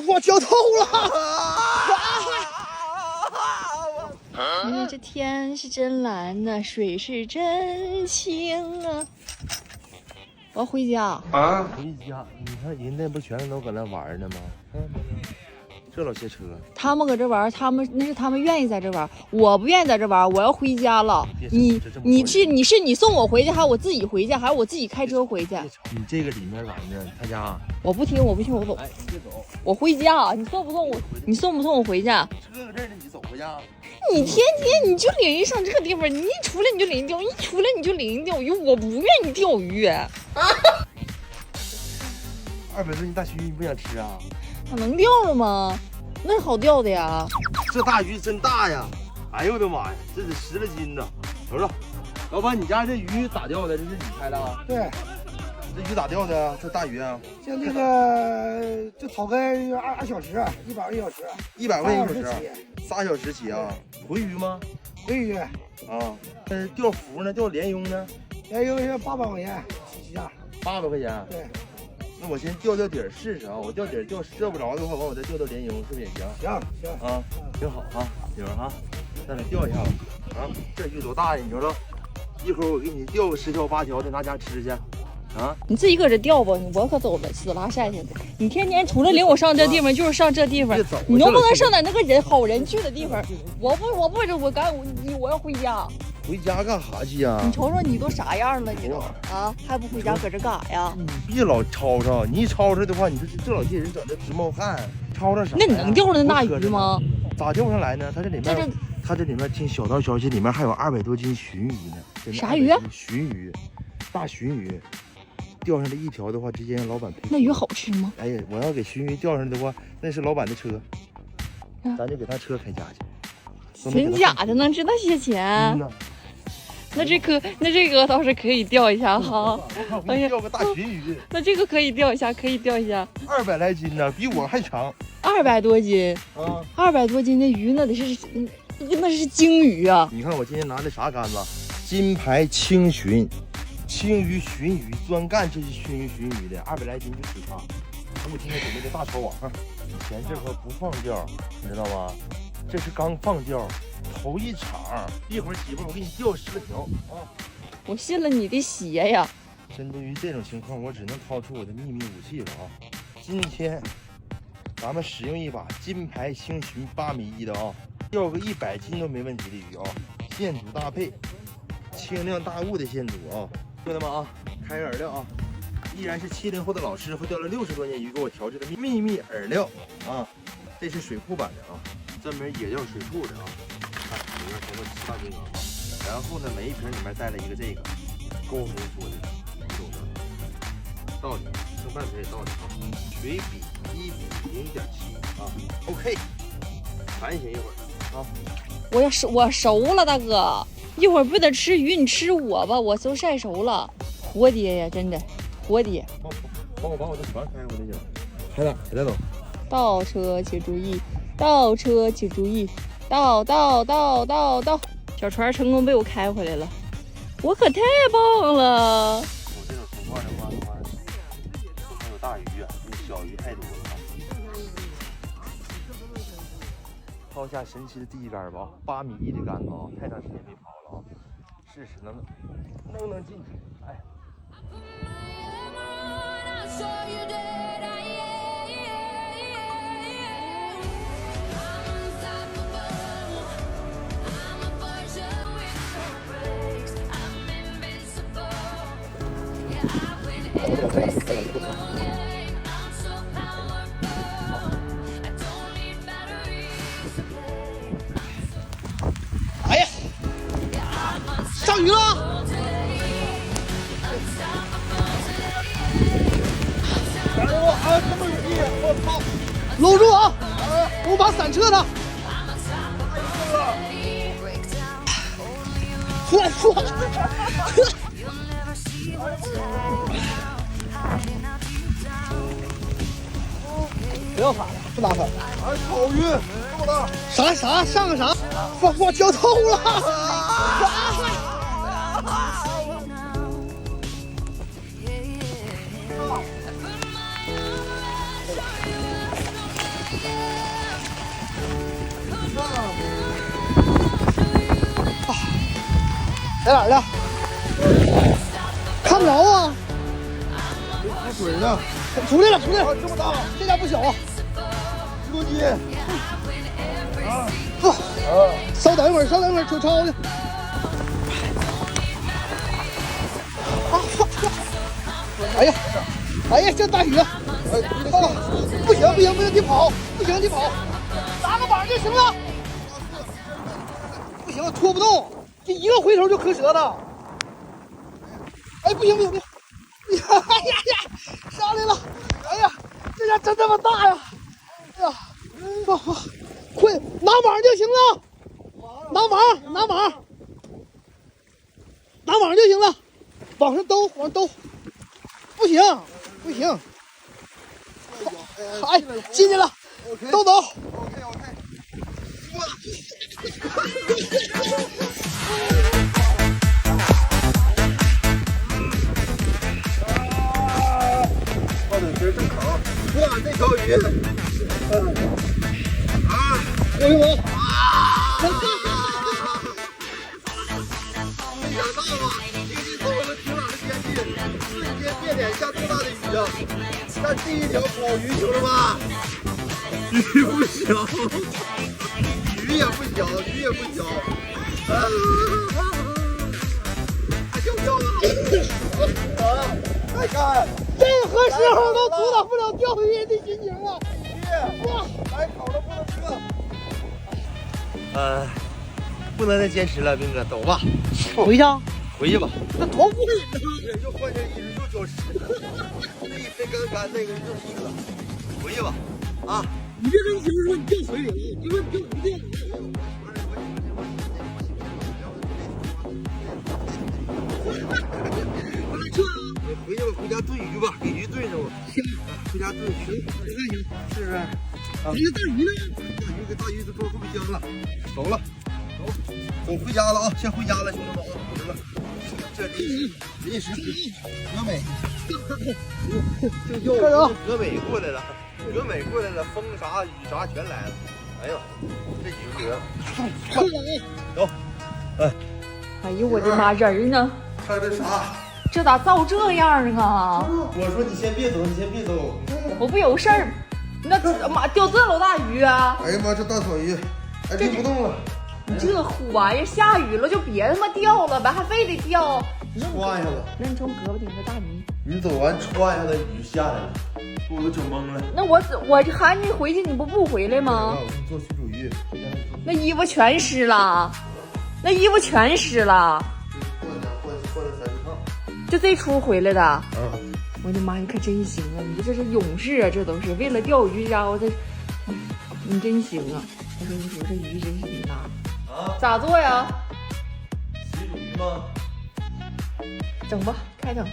我浇透了！哎呀，这天是真蓝呐，水是真清啊！我要回家啊！回家，你看人家不全都搁那玩呢吗？这老些车，他们搁这玩，那是他们愿意在这玩，我不愿意在这玩，我要回家了。你送我回去，还是我自己回去，还是我自己开车回去？你这个里面拦着他家，我不听，我走。哎，别走，我回家，你送不送我？你送不送我回家？车搁这儿呢，你走回家。你天天你就领人上这个地方，你一出来你就领人钓鱼，一出来你就领人钓鱼，我不愿意钓鱼。200多斤大须你不想吃啊？它能钓了吗？那是好钓的呀。这大鱼真大呀！哎呦我的妈呀，这得10来斤呢。瞅瞅，老板，你家这鱼咋钓的？这是你开的啊？对，这鱼咋钓的？这大鱼啊？像那个就炒个2小时，120小时，100块1小时，3 3小时起啊？回鱼吗？回鱼啊，钓浮呢？钓鲢鳙呢？鲢鳙是800块钱起价，800块钱。对，那我先钓底儿试试啊，我钓底儿钓不着的话，完我再钓鲢鳙，是不是也行？行啊，挺好啊，一会儿哈，再来钓一下子啊。这鱼多大呀？你瞅瞅，一会儿我给你钓个10条8条的，拿家吃去。啊，你自己搁这钓吧，我可走了，死拉晒去了。你天天除了领我上这地方，就是上这地方。你能不能上点那个好人去的地方？我要回家。回家干啥去呀？你瞅瞅你都啥样了，你都啊还不回家搁这干啥呀？你别老吵吵，你一吵吵的话，你说这老些人整的直冒汗，吵吵啥？那你能钓上那大鱼吗？咋钓不上来呢？它这里面听小道消息，里面还有200多斤鲟鱼呢。啥鱼？鲟鱼，大鲟鱼。钓上这一条的话，直接让老板赔。那鱼好吃吗？哎呀，我要给鲟鱼钓上的话，那是老板的车，咱就给他车开家去。真假的能值那些钱？那这个倒是可以钓一下哈。哎呀，钓个大鲟鱼。那这个可以钓一下，200来斤呢，比我还长。200多斤啊！200多斤的鱼，那是鲸鱼啊！你看我今天拿的啥杆子？金牌青鲟。青鱼、鲟鱼专干这些鲟鱼的，200来斤就只它。我今天准备个大抄网，以前这块不放钓，你知道吗？这是刚放钓，头一场，一会儿媳妇我给你钓10条啊！我信了你的邪呀！针对于这种情况，我只能掏出我的秘密武器了啊！今天咱们使用一把金牌青鲟8.1米的啊，钓个100斤都没问题的鱼啊！线组搭配，轻量大物的线组啊！兄弟们啊，开个饵料啊！依然是70后的老师傅钓了60多年鱼给我调制的秘密饵料啊！这是水库版的啊，专门野钓水库的啊！看里面全都7、8斤啊！然后呢，每一瓶里面带了一个这个高浓缩的豆子，到底剩半瓶也到底啊！水比1:0.7啊 ！OK， 反省一会儿啊！我熟了，大哥。一会儿不得吃鱼，你吃我吧，我都晒熟了，活爹呀，真的活爹。帮我把我的船开回来去，开哪？给带走。倒车请注意，倒车请注意，倒，小船成功被我开回来了，我可太棒了。有这种情况的话，不能有大鱼啊，小鱼太多了。抛下神奇的第一杆吧，8.1米的杆子啊，太长时间没抛了啊，试试能进去。哎，哎呀，上鱼了！哎呦啊，这么容易！我操！搂住啊！我把伞撤了。我操！不要喊了，不打算。哎，草鱼这么大，啥上个啥？我浇透了！在哪儿呢？看不着啊！有水呢，出来了，出来了！这么大，这家不小啊！ 10多斤。稍等一会儿，稍等一会儿，瞅抄的。哎呀，哎呀，这大雨！不行不行不行，你跑，不行你跑，打个板就行了。不行，拖不动，这一个回头就磕舌头。哎，不行不行不行！哎呀呀，上来了！哎呀，这家真他妈大呀！哎呀，快拿网就行了，拿网拿网，拿网就行了，往上兜，往上兜，不行不行，哎，进去了，都走。泡腿皮正好，哇，这条鱼，哎呦我，没想到啊，经济作为了晴朗的天气，瞬间变脸下多大的雨啊！但第一条跑鱼，兄弟们，鱼不小，鱼也不小，鱼也不小，还跳跳了，再看。 任何时候都阻挡不了钓鱼人的心情啊！哇，来烤了不能吃。不能再坚持了，兵哥，走吧，回去，回去吧。那多不会也就换件衣服就交湿，这一杯干干，那个就是一个，回去吧。啊，你别跟媳妇说你掉水里了，你说你钓鱼钓鱼。回去吧，回家炖鱼吧，给鱼炖上吧。行，回家炖鱼，那行，是不是？啊，这大鱼呢？大鱼都装后备箱了，走了，走回家了啊！先回家了，兄弟们啊，走了。这临时俄美，就要俄美过来了，俄美过来了，风啥雨啥全来了。哎呦，这几个得，走，哎呦我的妈，人呢？看这啥？这咋造这样啊？我说你先别走，你先别走。我不有事儿，那妈钓这老大鱼啊！哎呀妈，这大草鱼，哎，拎不动了。你这玩意儿下雨了就别他妈钓了呗，还非得钓。歘一下子，那你从胳膊顶着大鱼。你走完歘一下子雨下来了，给我都整懵了。那我喊你回去，你不回来吗？我给你做水煮鱼，那衣服全湿了，那衣服全湿了。换了3趟。就这出回来的。啊。我的妈，你可真行啊！你这是勇士啊，这都是为了钓鱼，家伙这，你真行啊！我跟你说，这鱼真是挺大。啊？咋做呀？水煮鱼吗？整吧，开整。